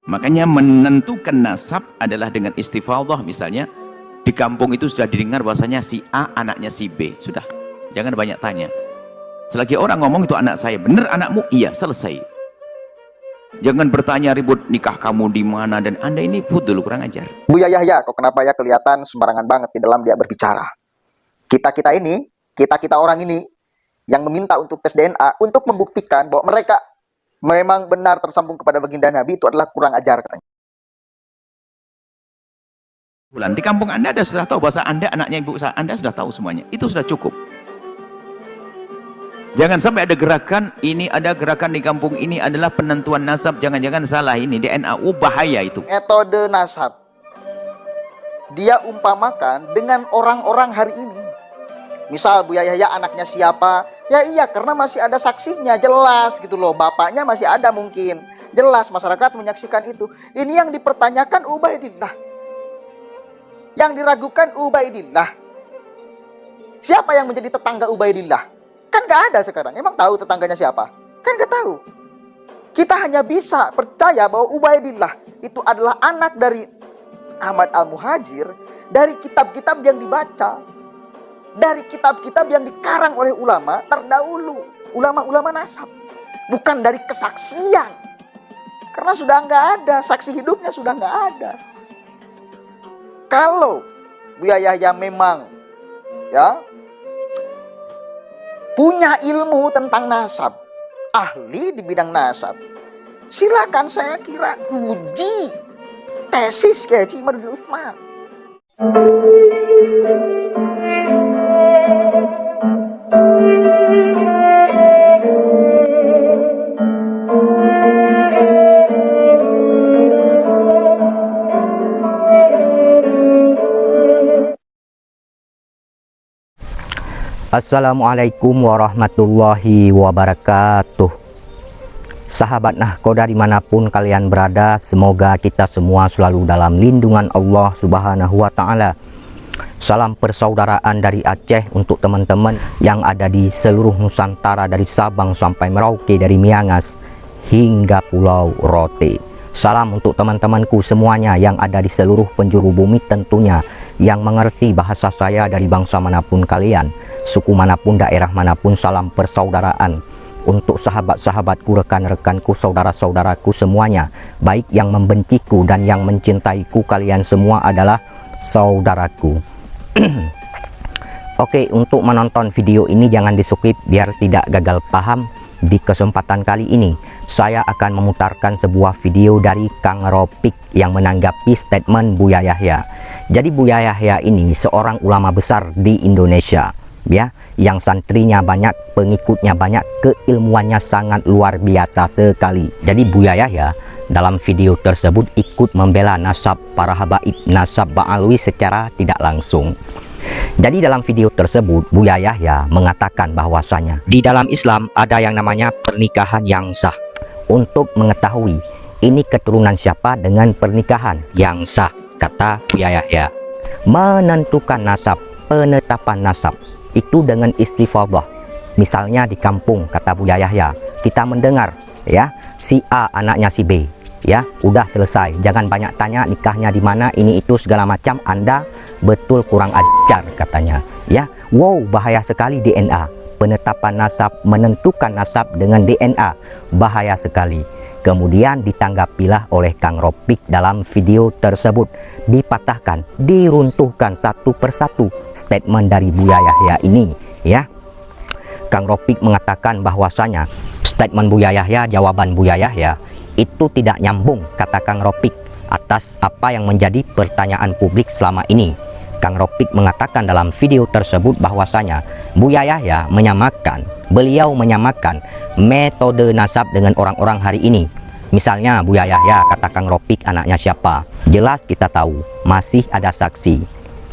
Makanya menentukan nasab adalah dengan istifadhah. Misalnya di kampung itu sudah didengar bahwasanya si A anaknya si B. Sudah, jangan banyak tanya. Selagi orang ngomong itu anak saya, benar anakmu? Iya, selesai. Jangan bertanya ribut nikah kamu di mana, dan Anda ini fudul, kurang ajar. Buya Yahya, kok kenapa ya kelihatan sembarangan banget di dalam dia berbicara? Kita orang ini yang meminta untuk tes DNA untuk membuktikan bahwa mereka memang benar tersambung kepada baginda Nabi, itu adalah kurang ajar katanya. Di kampung Anda sudah tahu bahasa Anda anaknya ibu Anda, sudah tahu semuanya. Itu sudah cukup. Jangan sampai ada gerakan, ini ada gerakan di kampung ini adalah penentuan nasab. Jangan-jangan salah ini DNA. Bahaya itu. Metode nasab dia umpamakan dengan orang-orang hari ini. Misal Buya Yahya anaknya siapa? Ya iya, karena masih ada saksinya, jelas gitu loh. Bapaknya masih ada mungkin. Jelas masyarakat menyaksikan itu. Ini yang dipertanyakan Ubaidillah. Yang diragukan Ubaidillah. Siapa yang menjadi tetangga Ubaidillah? Kan gak ada sekarang. Emang tahu tetangganya siapa? Kan gak tahu. Kita hanya bisa percaya bahwa Ubaidillah itu adalah anak dari Ahmad Al-Muhajir, dari kitab-kitab yang dibaca, dari kitab-kitab yang dikarang oleh ulama terdahulu, ulama-ulama nasab, bukan dari kesaksian, karena sudah nggak ada, saksi hidupnya sudah nggak ada. Kalau Buya Yahya memang ya punya ilmu tentang nasab, ahli di bidang nasab, silakan, saya kira uji tesis kayak Haji Imaduddin Utsman. Assalamualaikum warahmatullahi wabarakatuh. Sahabat Nahkoda dimanapun kalian berada, semoga kita semua selalu dalam lindungan Allah Subhanahu wa Ta'ala. Salam persaudaraan dari Aceh untuk teman-teman yang ada di seluruh Nusantara, dari Sabang sampai Merauke, dari Miangas hingga Pulau Rote. Salam untuk teman-temanku semuanya yang ada di seluruh penjuru bumi tentunya, yang mengerti bahasa saya dari bangsa manapun kalian, suku manapun, daerah manapun. Salam persaudaraan untuk sahabat-sahabatku, rekan-rekanku, saudara-saudaraku semuanya, baik yang membenciku dan yang mencintaiku, kalian semua adalah saudaraku. Oke, untuk menonton video ini jangan di-skip biar tidak gagal paham. Di kesempatan kali ini saya akan memutarkan sebuah video dari Kang Ropik yang menanggapi statement Buya Yahya. Jadi Buya Yahya ini seorang ulama besar di Indonesia, ya, yang santrinya banyak, pengikutnya banyak, keilmuannya sangat luar biasa sekali. Jadi Buya Yahya dalam video tersebut ikut membela nasab para habaib, nasab Ba'alwi secara tidak langsung. Jadi dalam video tersebut Buya Yahya mengatakan bahwasanya di dalam Islam ada yang namanya pernikahan yang sah. Untuk mengetahui ini keturunan siapa dengan pernikahan yang sah, kata Buya Yahya, menentukan nasab, penetapan nasab itu dengan istifadhah. Misalnya di kampung, kata Buya Yahya, kita mendengar ya si A anaknya si B, ya udah selesai, jangan banyak tanya nikahnya di mana, ini itu segala macam. Anda betul kurang ajar, katanya, ya. Wow, bahaya sekali DNA, penetapan nasab, menentukan nasab dengan DNA, bahaya sekali. Kemudian ditanggapilah oleh Kang Ropik dalam video tersebut, dipatahkan, diruntuhkan satu persatu statement dari Buya Yahya ini, ya. Kang Ropik mengatakan bahwasanya statement Buya Yahya, jawaban Buya Yahya itu tidak nyambung, kata Kang Ropik, atas apa yang menjadi pertanyaan publik selama ini. Kang Ropik mengatakan dalam video tersebut bahwasanya Buya Yahya beliau menyamakan metode nasab dengan orang-orang hari ini. Misalnya Buya Yahya, kata Kang Ropik, anaknya siapa? Jelas kita tahu, masih ada saksi.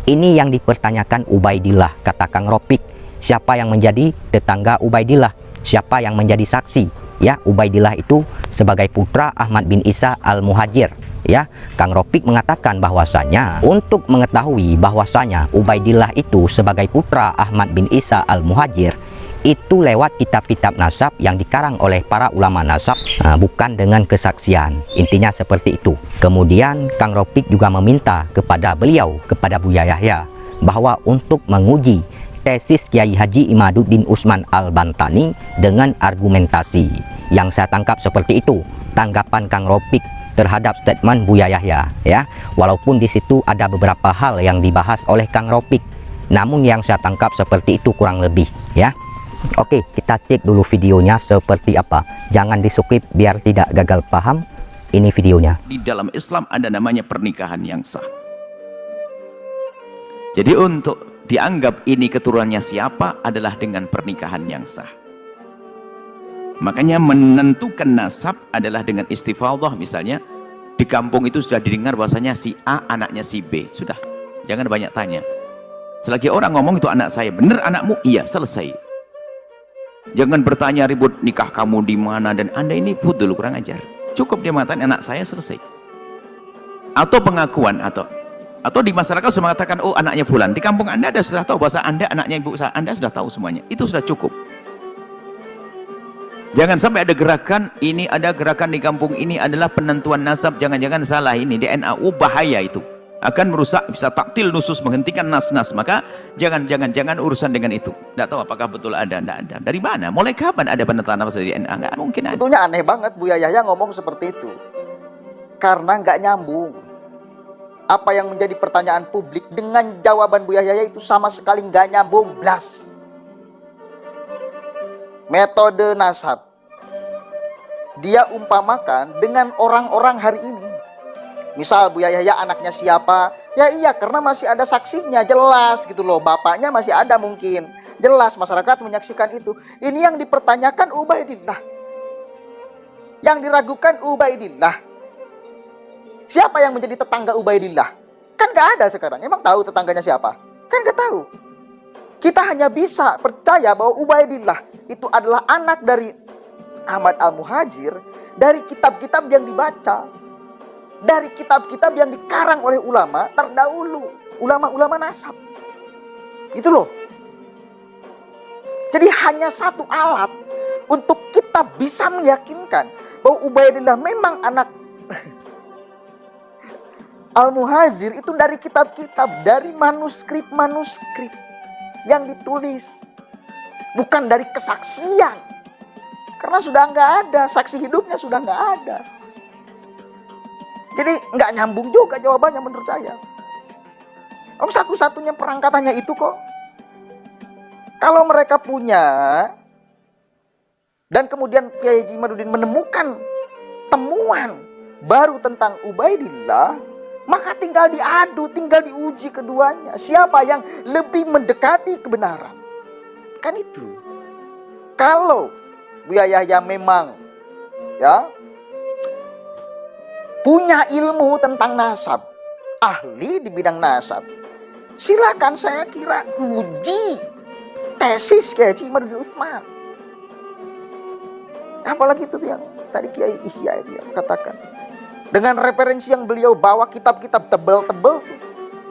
Ini yang dipertanyakan Ubaidillah, kata Kang Ropik. Siapa yang menjadi tetangga Ubaidillah? Siapa yang menjadi saksi? Ya, Ubaidillah itu sebagai putra Ahmad bin Isa Al-Muhajir. Ya, Kang Ropik mengatakan bahwasanya untuk mengetahui bahwasanya Ubaidillah itu sebagai putra Ahmad bin Isa Al-Muhajir, itu lewat kitab-kitab nasab yang dikarang oleh para ulama nasab, bukan dengan kesaksian. Intinya seperti itu. Kemudian Kang Ropik juga meminta kepada beliau, kepada Buya Yahya, bahwa untuk menguji tesis Kiai Haji Imaduddin Usman Al-Bantani dengan argumentasi. Yang saya tangkap seperti itu tanggapan Kang Ropik terhadap statement Buya Yahya, ya. Walaupun di situ ada beberapa hal yang dibahas oleh Kang Ropik, namun yang saya tangkap seperti itu kurang lebih, ya. Oke, kita cek dulu videonya seperti apa. Jangan di-skip biar tidak gagal paham. Ini videonya. Di dalam Islam ada namanya pernikahan yang sah. Jadi untuk dianggap ini keturunannya siapa adalah dengan pernikahan yang sah. Makanya menentukan nasab adalah dengan istifadhah. Misalnya di kampung itu sudah didengar bahwasanya si A anaknya si B. Sudah, jangan banyak tanya. Selagi orang ngomong itu anak saya, bener anakmu? Iya, selesai. Jangan bertanya ribut nikah kamu di mana dan Anda ini dulu kurang ajar. Cukup dia mengatakan anak saya, selesai. Atau pengakuan atau di masyarakat sudah mengatakan oh anaknya fulan. Di kampung Anda sudah tahu bahwa Anda anaknya ibu Anda, sudah tahu semuanya. Itu sudah cukup. Jangan sampai ada gerakan ini, ada gerakan di kampung ini adalah penentuan nasab. Jangan-jangan salah ini DNA. Bahaya itu. Akan merusak, bisa taktil nusus, menghentikan nas-nas. Maka jangan urusan dengan itu. Tidak tahu apakah betul ada, tidak ada. Dari mana? Mulai kapan ada penentuan nasab di DNA? Nggak mungkin ada. Sebetulnya aneh banget Buya Yahya ngomong seperti itu. Karena nggak nyambung. Apa yang menjadi pertanyaan publik dengan jawaban Buya Yahya itu sama sekali nggak nyambung. Blas. Metode nasab. Dia umpamakan dengan orang-orang hari ini. Misal Buya Yahya anaknya siapa? Ya iya, karena masih ada saksinya, jelas gitu loh. Bapaknya masih ada mungkin. Jelas masyarakat menyaksikan itu. Ini yang dipertanyakan Ubaidillah. Yang diragukan Ubaidillah. Siapa yang menjadi tetangga Ubaidillah? Kan gak ada sekarang. Emang tahu tetangganya siapa? Kan gak tahu. Kita hanya bisa percaya bahwa Ubaidillah itu adalah anak dari Ahmad Al-Muhajir dari kitab-kitab yang dibaca. Dari kitab-kitab yang dikarang oleh ulama terdahulu, ulama-ulama nasab. Itu loh. Jadi hanya satu alat untuk kita bisa meyakinkan bahwa Ubaidillah memang anak Al-Muhajir itu dari kitab-kitab, dari manuskrip-manuskrip yang ditulis. Bukan dari kesaksian. Karena sudah nggak ada, saksi hidupnya sudah nggak ada. Jadi nggak nyambung juga jawabannya menurut saya. Satu-satunya perangkatannya itu kok. Kalau mereka punya dan kemudian Kiai Haji Imaduddin menemukan temuan baru tentang Ubaidillah, maka tinggal diadu, tinggal diuji keduanya. Siapa yang lebih mendekati kebenaran? Kan itu. Kalau Buya Yahya memang ya punya ilmu tentang nasab, ahli di bidang nasab, silakan saya kira uji tesis Kiai Haji Imaduddin Usman. Apalagi itu yang tadi Kiai Ihya itu yang katakan. Dengan referensi yang beliau bawa kitab-kitab tebel-tebel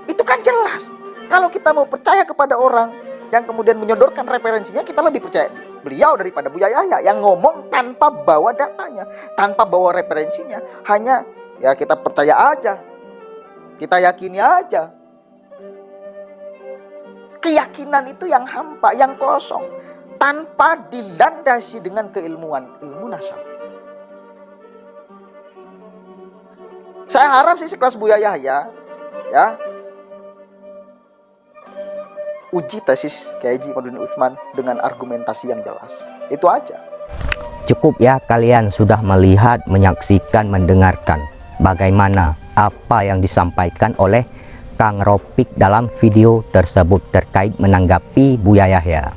itu kan jelas. Kalau kita mau percaya kepada orang yang kemudian menyodorkan referensinya, kita lebih percaya beliau daripada Buya Yahya yang ngomong tanpa bawa datanya, tanpa bawa referensinya. Hanya ya kita percaya aja, kita yakini aja. Keyakinan itu yang hampa, yang kosong, tanpa dilandasi dengan keilmuan, ilmu nasab. Saya harap sih sekelas Buya Yahya ya uji tesis Kiai Haji Imaduddin Usman dengan argumentasi yang jelas. Itu aja. Cukup ya, kalian sudah melihat, menyaksikan, mendengarkan bagaimana apa yang disampaikan oleh Kang Ropik dalam video tersebut terkait menanggapi Buya Yahya.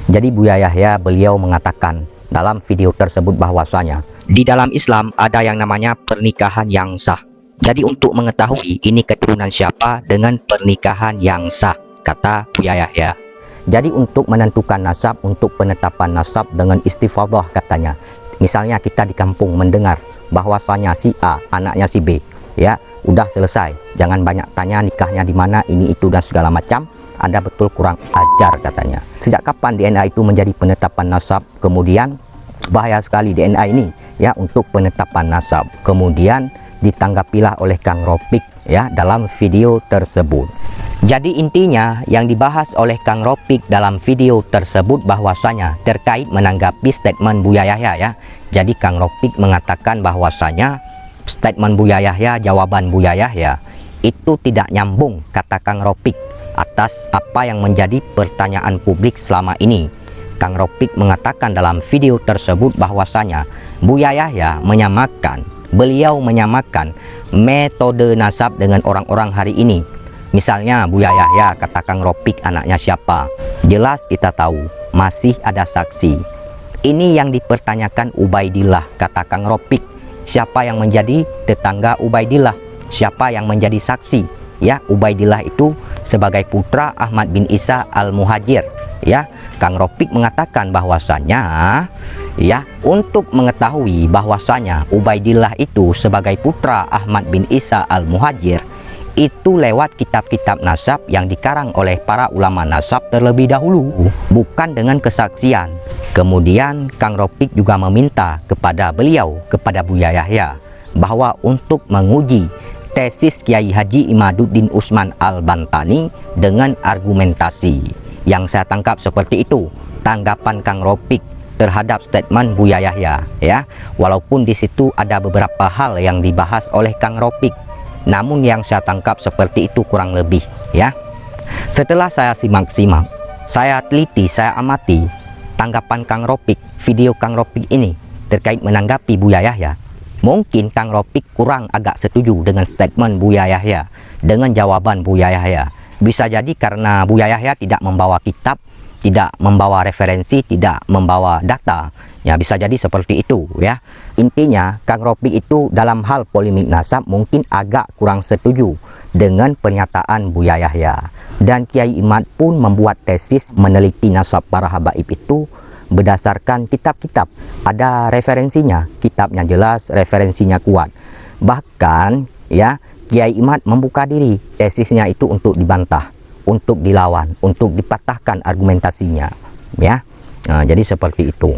Jadi Buya Yahya beliau mengatakan dalam video tersebut bahwasanya di dalam Islam ada yang namanya pernikahan yang sah. Jadi untuk mengetahui ini keturunan siapa dengan pernikahan yang sah, kata Buya Yahya. Jadi untuk menentukan nasab, untuk penetapan nasab dengan istifadhah katanya. Misalnya kita di kampung mendengar bahwasanya si A anaknya si B, ya udah selesai. Jangan banyak tanya nikahnya di mana, ini itu dan segala macam. Anda betul kurang ajar katanya. Sejak kapan DNA itu menjadi penetapan nasab? Kemudian bahaya sekali DNA ini ya untuk penetapan nasab. Kemudian ditanggapilah oleh Kang Ropik ya dalam video tersebut. Jadi intinya yang dibahas oleh Kang Ropik dalam video tersebut bahwasanya terkait menanggapi statement Buya Yahya ya. Jadi Kang Ropik mengatakan bahwasanya statement Buya Yahya, jawaban Buya Yahya itu tidak nyambung, kata Kang Ropik, atas apa yang menjadi pertanyaan publik selama ini. Kang Ropik mengatakan dalam video tersebut bahwasanya Buya Yahya beliau menyamakan metode nasab dengan orang-orang hari ini. Misalnya Buya Yahya, kata Kang Ropik, anaknya siapa? Jelas kita tahu, masih ada saksi. Ini yang dipertanyakan Ubaidillah, kata Kang Ropik. Siapa yang menjadi tetangga Ubaidillah? Siapa yang menjadi saksi? Ya, Ubaidillah itu sebagai putra Ahmad bin Isa al-Muhajir. Ya, Kang Ropik mengatakan bahwasanya ya untuk mengetahui bahwasanya Ubaidillah itu sebagai putra Ahmad bin Isa al-Muhajir itu lewat kitab-kitab nasab yang dikarang oleh para ulama nasab terlebih dahulu, bukan dengan kesaksian. Kemudian Kang Ropik juga meminta kepada beliau, kepada Buya Yahya, bahwa untuk menguji tesis Kiai Haji Imaduddin Usman Al-Bantani dengan argumentasi. Yang saya tangkap seperti itu tanggapan Kang Ropik terhadap statement Buya Yahya ya. Walaupun di situ ada beberapa hal yang dibahas oleh Kang Ropik, namun yang saya tangkap seperti itu kurang lebih ya. Setelah saya simak-simak, saya teliti, saya amati tanggapan Kang Ropik, video Kang Ropik ini terkait menanggapi Buya Yahya, mungkin Kang Ropik kurang agak setuju dengan statement Buya Yahya, dengan jawaban Buya Yahya. Bisa jadi karena Buya Yahya tidak membawa kitab, tidak membawa referensi, tidak membawa data. Ya, bisa jadi seperti itu ya. Intinya Kang Ropik itu dalam hal polemik nasab mungkin agak kurang setuju dengan pernyataan Buya Yahya. Dan Kiai Imad pun membuat tesis meneliti nasab para habaib itu berdasarkan kitab-kitab. Ada referensinya, kitabnya jelas, referensinya kuat. Bahkan ya Kiai Imad membuka diri tesisnya itu untuk dibantah, untuk dilawan, untuk dipatahkan argumentasinya ya. Nah, jadi seperti itu.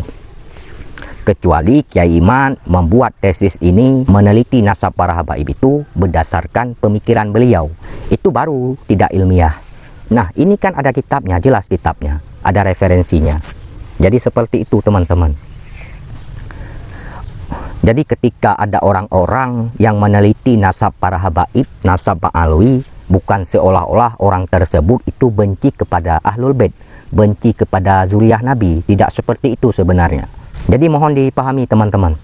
Kecuali Kiai Imad membuat tesis ini meneliti nasab para habaib itu berdasarkan pemikiran beliau, itu baru tidak ilmiah. Nah, ini kan ada kitabnya, jelas kitabnya, ada referensinya. Jadi seperti itu teman-teman. Jadi ketika ada orang-orang yang meneliti nasab para habaib, nasab Pak Alwi, bukan seolah-olah orang tersebut itu benci kepada Ahlul Bait, benci kepada zuriyah Nabi. Tidak seperti itu sebenarnya. Jadi mohon dipahami teman-teman.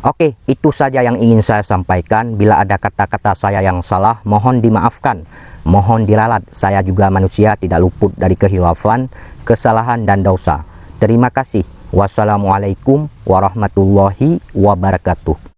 Oke, itu saja yang ingin saya sampaikan. Bila ada kata-kata saya yang salah, mohon dimaafkan, mohon diralat. Saya juga manusia, tidak luput dari kehilafan, kesalahan dan dosa. Terima kasih. Wassalamualaikum warahmatullahi wabarakatuh.